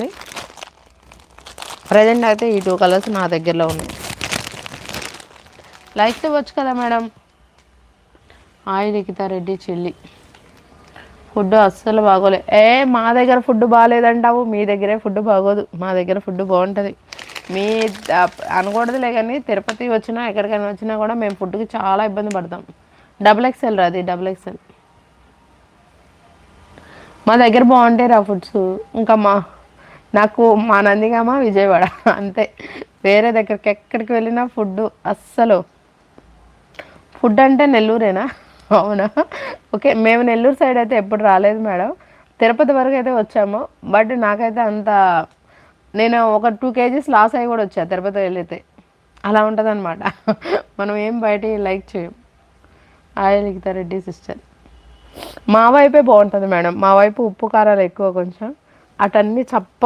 ఉంది. ప్రజెంట్ అయితే ఈ 2 కలర్స్ నా దగ్గరలో ఉన్నాయి. లైక్స్ ఇవ్వచ్చు కదా మేడం. హాయ్ లిఖితా రెడ్డి చెల్లి. ఫుడ్ అస్సలు బాగోలే. మా దగ్గర ఫుడ్ బాగాలేదంటావు, మీ దగ్గరే ఫుడ్ బాగోదు. మా దగ్గర ఫుడ్ బాగుంటుంది. మీ అనకూడదులే కానీ తిరుపతి వచ్చినా ఎక్కడికైనా వచ్చినా కూడా మేము ఫుడ్కి చాలా ఇబ్బంది పడతాం. XXL రాది, XXL. మా దగ్గర బాగుంటాయి రా ఫుడ్స్. ఇంకా నాకు మా నందిగామ విజయవాడ అంతే. వేరే దగ్గరికి ఎక్కడికి వెళ్ళినా ఫుడ్ అస్సలు. ఫుడ్ అంటే నెల్లూరేనా? అవునా, ఓకే. మేము నెల్లూరు సైడ్ అయితే ఎప్పుడు రాలేదు మేడం. తిరుపతి వరకు అయితే వచ్చాము. బట్ నాకైతే అంత, నేను ఒక 2 kgs లాస్ అయ్యి కూడా వచ్చా తిరుపతి వెళ్ళితే. అలా ఉంటుంది అనమాట. మనం ఏం బయట లైక్ చేయం. Hi Likhita Reddy sister. మా వైపే బాగుంటుంది మేడం. మా వైపు ఉప్పు కారాలు ఎక్కువ కొంచెం, అటన్నీ చప్ప